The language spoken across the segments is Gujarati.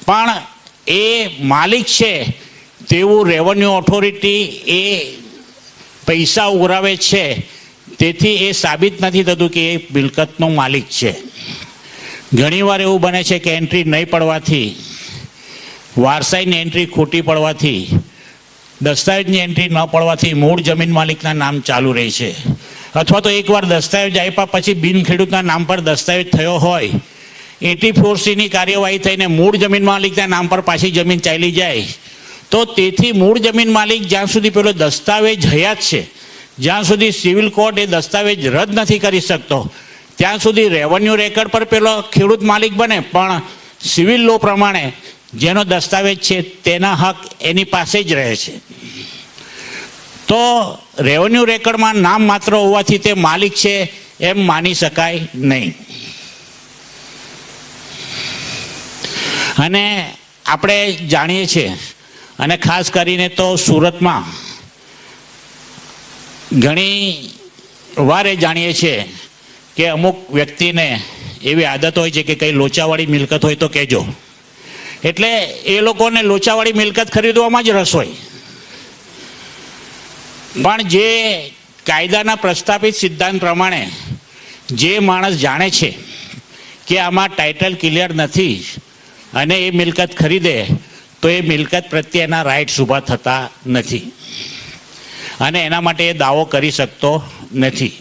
પણ એ માલિક છે તેવું રેવન્યુ ઓથોરિટી એ પૈસા ઉઘરાવે છે, તેથી એ સાબિત નથી થતું કે એ મિલકતનો માલિક છે. ઘણીવાર એવું બને છે કે એન્ટ્રી નહીં પડવાથી, વારસાઈની એન્ટ્રી ખોટી પડવાથી, દસ્તાવેજની એન્ટ્રી ન પડવાથી મૂળ જમીન માલિકના નામ ચાલુ રહે છે. અથવા તો એકવાર દસ્તાવેજ આપ્યા પછી બિન ખેડૂતના નામ પર દસ્તાવેજ થયો હોય, 84Cની કાર્યવાહી થઈને મૂળ જમીન માલિકના નામ પર પાછી જમીન ચાલી જાય, તો તેથી મૂળ જમીન માલિક જ્યાં સુધી પેલો દસ્તાવેજ હયાત છે, જ્યાં સુધી સિવિલ કોર્ટ એ દસ્તાવેજ રદ નથી કરી શકતો, ત્યાં સુધી રેવન્યુ રેકર્ડ પર પેલો ખેડૂત માલિક બને, પણ સિવિલ લો પ્રમાણે જેનો દસ્તાવેજ છે તેના હક એની પાસે જ રહે છે. તો રેવન્યુ રેકર્ડમાં નામ માત્ર હોવાથી તે માલિક છે એમ માની શકાય નહીં. અને આપણે જાણીએ છીએ, અને ખાસ કરીને તો સુરતમાં ઘણી વાર એ જાણીએ છીએ કે અમુક વ્યક્તિને એવી આદત હોય છે કે કંઈ લોચાવાળી મિલકત હોય તો કહેજો, એટલે એ લોકોને લોચાવાળી મિલકત ખરીદવામાં જ રસ હોય. પણ જે કાયદાના પ્રસ્થાપિત સિદ્ધાંત પ્રમાણે જે માણસ જાણે છે કે આમાં ટાઇટલ ક્લિયર નથી અને એ મિલકત ખરીદે તો એ મિલકત પ્રત્યે એના રાઇટ્સ ઊભા થતા નથી અને એના માટે એ દાવો કરી શકતો નથી.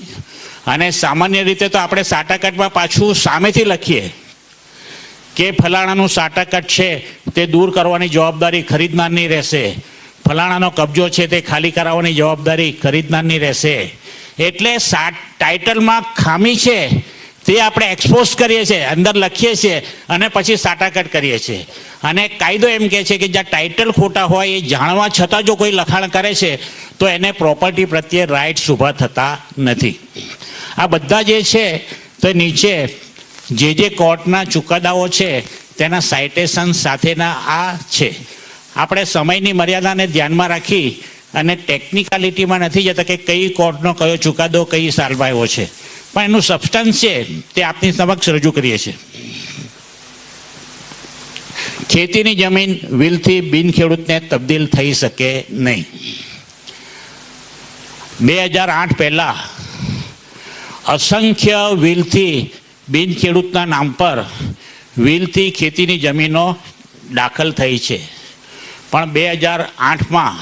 અને સામાન્ય રીતે તો આપણે સાટાકટમાં પાછું સામેથી લખીએ કે ફલાણાનું સાટાકટ છે તે દૂર કરવાની જવાબદારી ખરીદનારની રહેશે, ફલાણાનો કબજો છે તે ખાલી કરાવવાની જવાબદારી ખરીદનારની રહેશે. એટલે ટાઇટલમાં ખામી છે તે આપણે એક્સપોઝ કરીએ છીએ, અંદર લખીએ છીએ અને પછી સાટાકટ કરીએ છીએ. અને કાયદો એમ કહે છે કે જ્યાં ટાઇટલ ખોટા હોય એ જાણવા છતાં જો કોઈ લખાણ કરે છે તો એને પ્રોપર્ટી પ્રત્યે રાઇટ્સ ઊભા થતા નથી. આ બધા જે છે તો નીચે જે કોર્ટના ચુકાદાઓ છે તેના સાઇટેશન સાથેના આ છે. આપણે સમયની મર્યાદાને ધ્યાનમાં રાખી અને ટેકનિકાલિટીમાં નથી જતા કે કઈ કોર્ટનો કયો ચુકાદો કઈ સાલમાં આવ્યો છે, પણ એનું સબસ્ટન્સ છે તે આપની સમક્ષ રજૂ કરીએ છીએ. ખેતીની જમીન વિલથી બિન ખેડૂતને તબદીલ થઈ શકે નહીં. 2008 પહેલાં અસંખ્ય વિલથી બિન ખેડૂતના નામ પર વિલથી ખેતીની જમીનો દાખલ થઈ છે, પણ 2008માં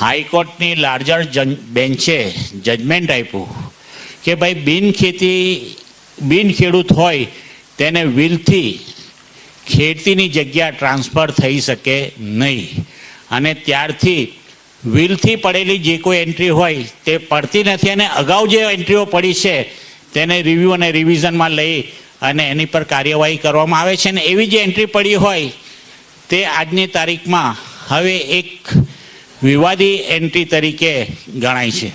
હાઈકોર્ટની લાર્જર બેન્ચે જજમેન્ટ આપ્યું કે ભાઈ બિન ખેડૂત હોય તેને વિલથી ખેતીની જગ્યા ટ્રાન્સફર થઈ શકે નહીં. અને ત્યારથી વિલથી પડેલી જે કોઈ એન્ટ્રી હોય તે પડતી નથી અને અગાઉ જે એન્ટ્રીઓ પડી છે તેને રિવ્યૂ અને રિવિઝનમાં લઈ અને એની પર કાર્યવાહી કરવામાં આવે છે. અને એવી જે એન્ટ્રી પડી હોય તે આજની તારીખમાં હવે એક વિવાદી એન્ટ્રી તરીકે ગણાય છે.